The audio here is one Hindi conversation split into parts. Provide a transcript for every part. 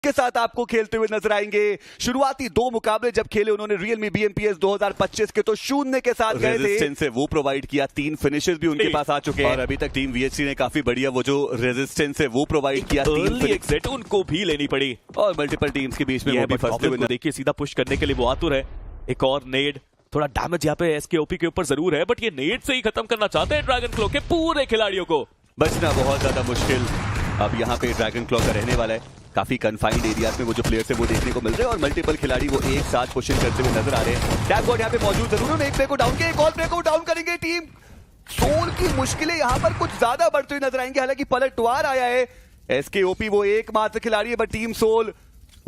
के साथ आपको खेलते हुए नजर आएंगे। शुरुआती 2 मुकाबले जब खेले उन्होंने Realme BMPS 2025 के तो 0 के साथ गए थे। रेजिस्टेंस से वो प्रोवाइड किया, 3 फिनिशेस भी उनके पास आ चुके हैं और अभी तक टीम VHC ने काफी बढ़िया वो जो रेजिस्टेंस है वो प्रोवाइड किया, 3 एग्जिट उनको भी लेनी पड़ी और मल्टीपल टीम्स के बीच में वो भी फंसते हुए देखिए सीधा पुश करने के लिए वो आतुर है। एक और नेड, थोड़ा डैमेज यहाँ पे SKOP के ऊपर जरूर है बट ये नेड से ही खत्म करना चाहते हैं ड्रैगन क्लॉ के पूरे खिलाड़ियों को। बचना बहुत ज्यादा मुश्किल अब यहाँ पे ड्रैगन क्लॉ का रहने वाला है। काफी कन्फाइंड एरियाज में वो जो प्लेयर्स है वो देखने को मिल रहे हैं और मल्टीपल खिलाड़ी वो एक साथ पुशिंग करते हुए नजर आ रहे हैं। टैग गॉड यहाँ पे मौजूद जरूर है, एक प्लेयर को डाउन किया, एक और प्लेयर को डाउन करेंगे। टीम सोल की मुश्किलें यहाँ पर कुछ ज्यादा बढ़ती हुई नजर आएंगी। हालांकि पलटवार आया है, SKOP वो एकमात्र खिलाड़ी है बट टीम सोल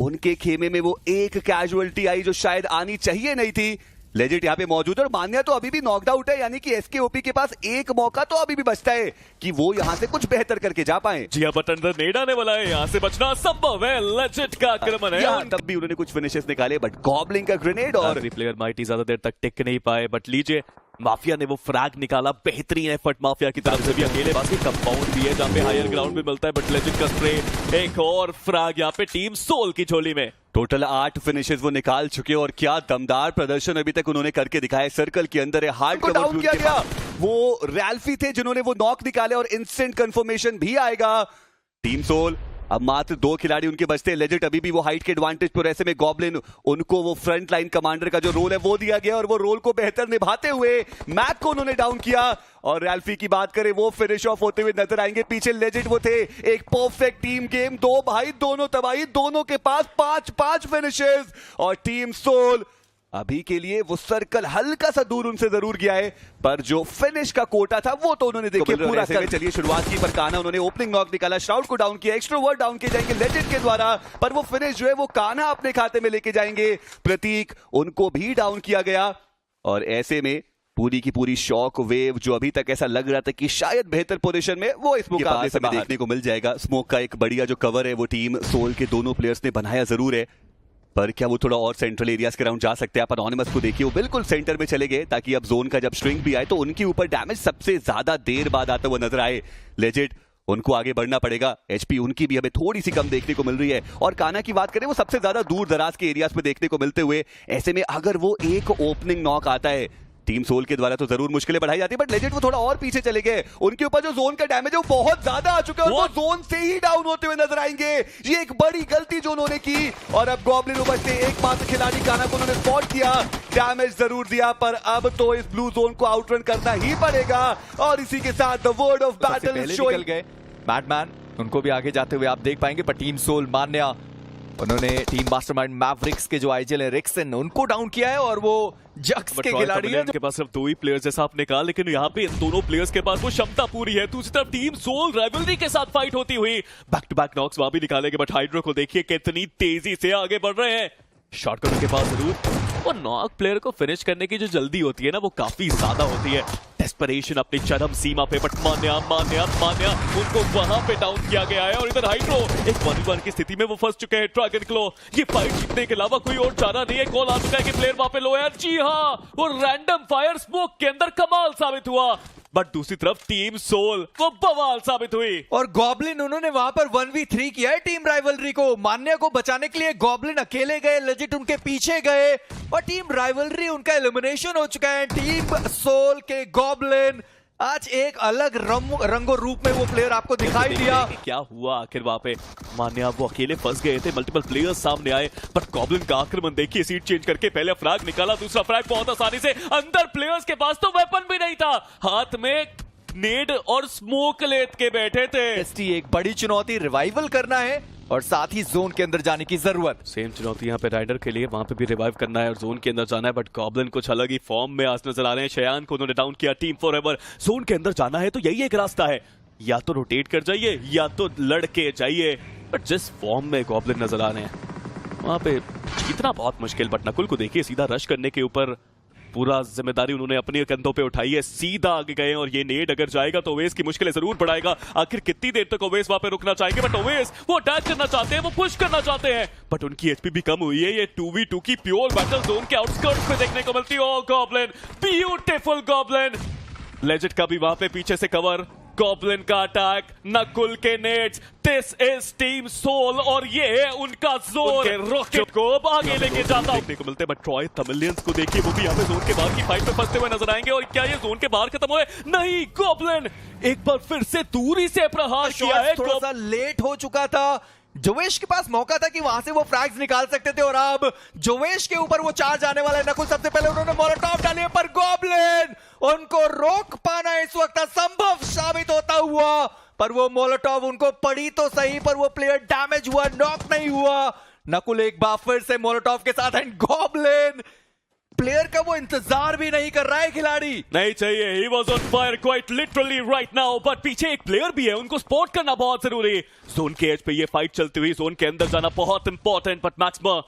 उनके खेमे में वो एक कैजुअलिटी आई जो शायद आनी चाहिए नहीं थी। लेजिट यहाँ पे मौजूद है और मान्या तो अभी भी नॉकड आउट है, यानी कि SKOP के पास एक मौका तो अभी भी बचता है कि वो यहाँ से कुछ बेहतर करके जा पाए। जी बट अंदर नेड आने वाला है, यहाँ से बचना संभव है। लेजिट का आक्रमण है, तब भी उन्होंने कुछ फिनिशेस निकाले बट गॉब्लिन का ग्रेनेड और प्लेयर माइटी ज्यादा देर तक टिक नहीं पाए। बट लीजिए माफिया ने वो फ्रैग निकाला, बेहतरीन एफर्ट माफिया की तरफ से भी। अकेले पास ही कंपाउंड भी है जहां पे हायर ग्राउंड भी मिलता है बट लेजेंड का स्प्रे, एक और फ्रैग यहाँ पे टीम सोल की झोली में। टोटल 8 फिनिशेस वो निकाल चुके और क्या दमदार प्रदर्शन अभी तक उन्होंने करके दिखाया। सर्कल के अंदर है, हार्ड को डाउन किया गया, वो रैल्फी थे जिन्होंने वो नॉक निकाले और इंस्टेंट कंफर्मेशन भी आएगा। टीम सोल अब मात्र 2 खिलाड़ी उनके बचते हैं। लेजिट अभी भी वो हाइट के एडवांटेज पर, ऐसे में गॉब्लिन उनको वो फ्रंट लाइन कमांडर का जो रोल है वो दिया गया और वो रोल को बेहतर निभाते हुए मैक को उन्होंने डाउन किया। और रैल्फी की बात करें वो फिनिश ऑफ होते हुए नजर आएंगे। पीछे लेजिट वो थे, एक परफेक्ट टीम गेम, 2 भाई दोनों तबाही, दोनों के पास 5-5 फिनिशेस और टीम सोल अभी के लिए वो सर्कल हल्का सा दूर उनसे जरूर गया है पर जो फिनिश का कोटा था वो तो उन्होंने देखिए पूरा कर। चलिए शुरुआत की पर काना उन्होंने ओपनिंग नॉक निकाला, श्राउड को डाउन किया, एक्स्ट्रोवर्ट डाउन किए जाएंगे लेजेंड के द्वारा पर वो फिनिश जो है वो काना अपने खाते में लेके जाएंगे। प्रतीक उनको भी डाउन किया गया और ऐसे में पूरी की पूरी शॉक वेव जो अभी तक ऐसा लग रहा था कि शायद बेहतर पोजीशन में वो इस मुकाबले से देखने को मिल जाएगा। स्मोक का एक बढ़िया जो कवर है वो टीम सोल के दोनों प्लेयर्स ने बनाया जरूर है पर क्या वो थोड़ा और सेंट्रल एरियाज के राउंड जा सकते हैं। आप अनोनिमस को देखिए वो बिल्कुल सेंटर में चले गए ताकि अब जोन का जब स्ट्रिंग भी आए तो उनके ऊपर डैमेज सबसे ज्यादा देर बाद आता हुआ नजर आए। लेजिट उनको आगे बढ़ना पड़ेगा, HP उनकी भी हमें थोड़ी सी कम देखने को मिल रही है और काना की बात करें वो सबसे ज्यादा दूर दराज के एरियाज में देखने को मिलते हुए। ऐसे में अगर वो एक ओपनिंग नॉक आता है टीम सोल के द्वारा तो जरूर मुश्किलें बढ़ाई जाती है बट लेजेंड वो थोड़ा और पीछे चले गए, उनके ऊपर जो जोन का डैमेज है वो बहुत ज्यादा आ चुका है और वो जोन से ही डाउन होते हुए नजर आएंगे। ये एक बड़ी गलती जो उन्होंने की और अब गॉब्लिन बचते एकमात्र खिलाड़ी काना को उन्होंने स्पॉट किया, डैमेज जरूर दिया पर अब तो इस ब्लू जोन को आउटरन करना ही पड़ेगा और इसी के साथ the word of battle showing गए। बैटमैन उनको भी आगे जाते हुए आप देख पाएंगे पर टीम सोल मान्या उन्होंने टीम मास्टरमाइंड मैवरिक्स के जो आईजीएल है रिक्सन उनको डाउन किया है और वो जक्स के खिलाड़ी हैं उनके पास सिर्फ 2 ही प्लेयर्स जैसा आपने कहा लेकिन यहाँ पे इन दोनों प्लेयर्स के पास वो क्षमता पूरी है। दूसरी तरफ टीम सोल राइवलरी के साथ फाइट होती हुई बैक टू बैक नॉक्स वहां भी निकालेंगे बट हाइड्रो को देखिए कितनी तेजी से आगे बढ़ रहे हैं। शॉटगन उनके पास जरूर और नॉक प्लेयर को फिनिश करने की जो जल्दी होती है ना वो काफी ज्यादा होती है। डेस्परेशन अपनी चरम सीमा पे बट मान्या उनको वहां पे डाउन किया गया है और इधर हाइड्रो एक 1v1 की स्थिति में वो फंस चुके हैं। ड्रैगन क्लॉ ये फाइट जीतने के अलावा कोई और चारा नहीं है। कॉल आ चुका है कि प्लेयर वहां पे लो है। जी हाँ वो रैंडम फायर स्मोक के अंदर कमाल साबित हुआ बट दूसरी तरफ टीम सोल वो बवाल साबित हुई और गॉब्लिन उन्होंने वहां पर 1v3 किया है टीम राइवलरी को। मान्या को बचाने के लिए गॉब्लिन अकेले गए, लेजिट उनके पीछे गए और टीम राइवलरी उनका एलिमिनेशन हो चुका है। टीम सोल के गॉब्लिन आज एक अलग रंगो रूप में वो प्लेयर आपको दिखाई दिया। क्या हुआ आखिर वहां पे मान्या वो अकेले फंस गए थे, मल्टीपल प्लेयर्स सामने आए बट गॉब्लिन का आक्रमण देखिए सीट चेंज करके पहले फ्रैग निकाला, दूसरा फ्रैग बहुत आसानी से अंदर प्लेयर्स के पास तो वेपन भी नहीं था, हाथ में नेड और स्मोक लेत के बैठे थे। एसटी एक बड़ी चुनौती रिवाइवल करना है और साथ ही जोन के अंदर जाने की जरूरत। सेम चुनौती यहाँ पे राइडर के लिए, वहां पे भी रिवाइव करना है और जोन के अंदर जाना है बट गॉब्लिन कुछ अलग ही फॉर्म में आज नजर आ रहे हैं। शयान को उन्होंने डाउन किया। टीम फॉरएवर जोन के अंदर जाना है तो यही एक रास्ता है, या तो रोटेट कर जाइए या तो लड़के जाइए बट जिस फॉर्म में गॉब्लिन नजर आ रहे हैं वहां पे जीतना बहुत मुश्किल। बट नकुल को देखिए सीधा रश करने के ऊपर पूरा जिम्मेदारी उन्होंने अपने कंधों पे उठाई है, सीधा आगे गए और ये नेड अगर जाएगा तो ओवेस की मुश्किलें जरूर बढ़ाएगा। आखिर कितनी देर तक ओवेस वहां पे रुकना चाहेंगे बट ओवेस वो अटैक करना चाहते हैं, वो पुश करना चाहते हैं बट उनकी एचपी भी कम हुई है। ये 2v2 की प्योर बैटल जोन के आउटस्कर्ट्स पे देखने को मिलती है। Oh goblin, beautiful goblin. Legend का भी वहां पे पीछे से कवर गॉब्लिन का अटैक, नकुल के nets, this is Team Soul और ये है उनका जोन। रॉकेट को अब आगे लेके जाता देखने को मिलते हैं, बट ट्रॉय तमिलियंस को देखिए वो भी यहाँ पे जोन के बाहर की फाइट में फंसते हुए नजर आएंगे। और क्या ये जोन के बाहर खत्म हुए? नहीं, गॉब्लिन एक बार फिर से दूरी से प्रहार किया है। थोड़ा सा लेट हो चुका था, जोवेश के पास मौका था कि वहां से वो फ्रैग्स निकाल सकते थे और अब जोवेश के ऊपर वो चार्ज आने वाला है। नकुल सबसे पहले उन्होंने मोलोटॉव डाली है, पर गॉब्लिन उनको रोक पाना इस वक्त असंभव साबित होता हुआ। पर वो मोलोटॉव उनको पड़ी तो सही, पर वो प्लेयर डैमेज हुआ, नॉक नहीं हुआ। नकुल एक बार फिर से मोलोटॉव के साथ एंड गॉब्लिन प्लेयर का वो इंतजार भी नहीं कर रहा है खिलाड़ी। नहीं चाहिए, he was on fire quite literally right now, but पीछे एक प्लेयर भी है, उनको स्पॉट करना बहुत जरूरी। जोन के एज पे ये फाइट चलती हुई जोन के अंदर जाना बहुत इंपॉर्टेंट, बट मैक्समर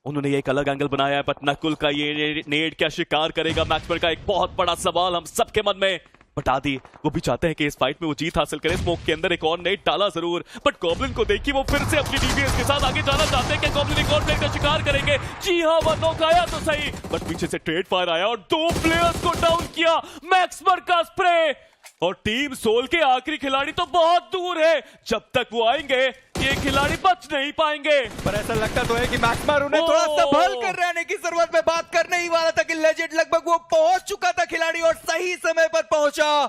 उन्होंने ये एक अलग एंगल बनाया है। बट नकुल का ये नेड क्या शिकार करेगा? मैक्समर का एक बहुत बड़ा सवाल हम सबके मन में। बट आदि वो भी चाहते हैं कि इस फाइट में वो जीत हासिल करें। स्मोक के अंदर एक और नेट डाला जरूर, बट गॉब्लिन को देखिए वो फिर से अपनी डीबीएस के साथ आगे जाना चाहते हैं कि गॉब्लिन एक और प्लेयर का शिकार करेंगे। जी हाँ, वो नॉक आया तो सही, बट पीछे से ट्रेड फायर आया और 2 प्लेयर्स को डाउन किया। मैक्समर का स्प्रे और टीम सोल के आखिरी खिलाड़ी तो बहुत दूर है। जब तक वो आएंगे ये खिलाड़ी बच नहीं पाएंगे। पर ऐसा लगता तो है कि मैक्समर उन्हें थोड़ा संभल कर रहने की जरूरत में बात करने ही वाला था कि लेजेंड लगभग वो पहुंच चुका था खिलाड़ी और सही समय पर पहुंचा।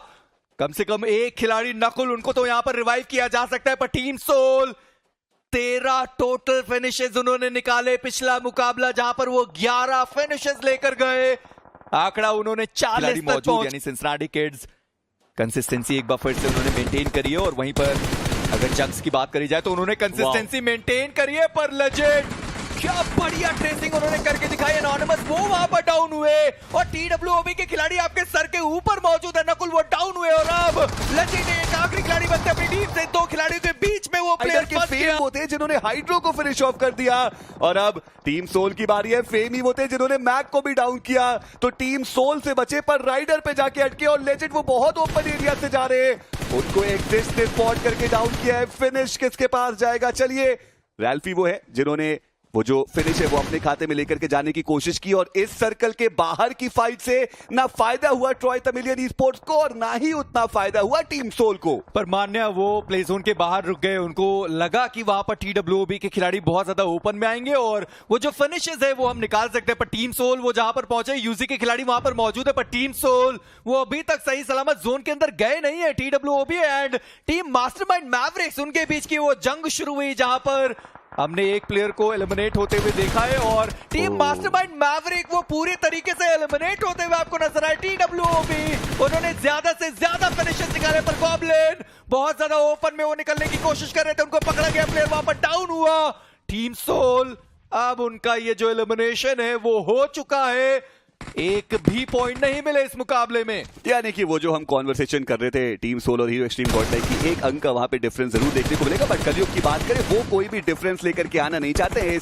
कम से कम एक खिलाड़ी नकुल उनको तो यहां पर रिवाइव किया जा सकता है, पर टीम सोल 13 टोटल फिनिशेस उन्होंने निकाले। पिछला मुकाबला जहां पर वो 11 फिनिशेस लेकर गए, आंकड़ा उन्होंने 40 तक पहुंच, यानी सिंसिनाटी किड्स कंसिस्टेंसी एक बार फिर से उन्होंने मेंटेन करी है। और वहीं पर अगर जग्स की बात करी जाए तो उन्होंने कंसिस्टेंसी मेंटेन करी है। पर लेजेंड क्या बढ़िया ट्रेसिंग उन्होंने करके दिखाई। एनोनिमस वो वहां पर डाउन हुए और टीडब्ल्यूओबी के खिलाड़ी आपके सर के ऊपर मौजूद है। नकुल वो डाउन हुए और अब लेजेंड एक आखिरी खिलाड़ी बनते अपनी टीम से 2 खिलाड़ियों के बीच में वो प्लेयर के फेम होते हैं जिन्होंने हाइड्रो को फिनिश ऑफ कर दिया। और अब टीम सोल की बारी है। फेम ही होते हैं जिन्होंने मैक को भी डाउन किया, तो टीम सोल से बचे पर राइडर पे जाके अटके और लेजेंड वो बहुत ओपन एरिया से जा रहे हैं, उनको एग्जिस्ट ने स्पॉट करके डाउन किया है। फिनिश किसके पास जाएगा? चलिए, रैल्फी वो है जिन्होंने वो जो फिनिश है वो अपने खाते में लेकर के जाने की कोशिश की और इस सर्कल के बाहर की फाइट से ना फायदा हुआ ट्रॉय तमिलियन ई-स्पोर्ट्स को और ना ही उतना फायदा हुआ टीम सोल को। पर मान्य वो प्ले जोन के बाहर रुक गए, उनको लगा कि वहां पर टीडब्ल्यूओबी के खिलाड़ी बहुत ज्यादा ओपन में आएंगे और वो जो फिनिशेस है वो हम निकाल सकते हैं। पर टीम सोल वो जहां पर पहुंचे, यूजी के खिलाड़ी वहां पर मौजूद है, पर टीम सोल वो अभी तक सही सलामत जोन के अंदर गए नहीं है। टीडब्ल्यूओबी एंड टीम मास्टरमाइंड मैवरिक्स उनके बीच की वो जंग शुरू हुई जहां पर हमने एक प्लेयर को एलिमिनेट होते हुए देखा है और टीम मास्टरमाइंड मैवरिक वो पूरी तरीके से एलिमिनेट होते हुए आपको नजर आए। टीडब्ल्यूओबी उन्होंने ज्यादा से ज्यादा फिनिशेस निकाले, पर गॉब्लिन बहुत ज्यादा ओपन में वो निकलने की कोशिश कर रहे थे, उनको पकड़ा गया, प्लेयर वहां पर डाउन हुआ। टीम सोल अब उनका ये जो एलिमिनेशन है वो हो चुका है, एक भी पॉइंट नहीं मिले इस मुकाबले में। यानी कि वो जो हम कॉन्वर्सेशन कर रहे थे टीम सोल और हीरो एक्सट्रीम गॉड की, एक अंक का वहां पे डिफरेंस जरूर देखने को मिलेगा, बट कलयुग की बात करें वो कोई भी डिफरेंस लेकर के आना नहीं चाहते हैं।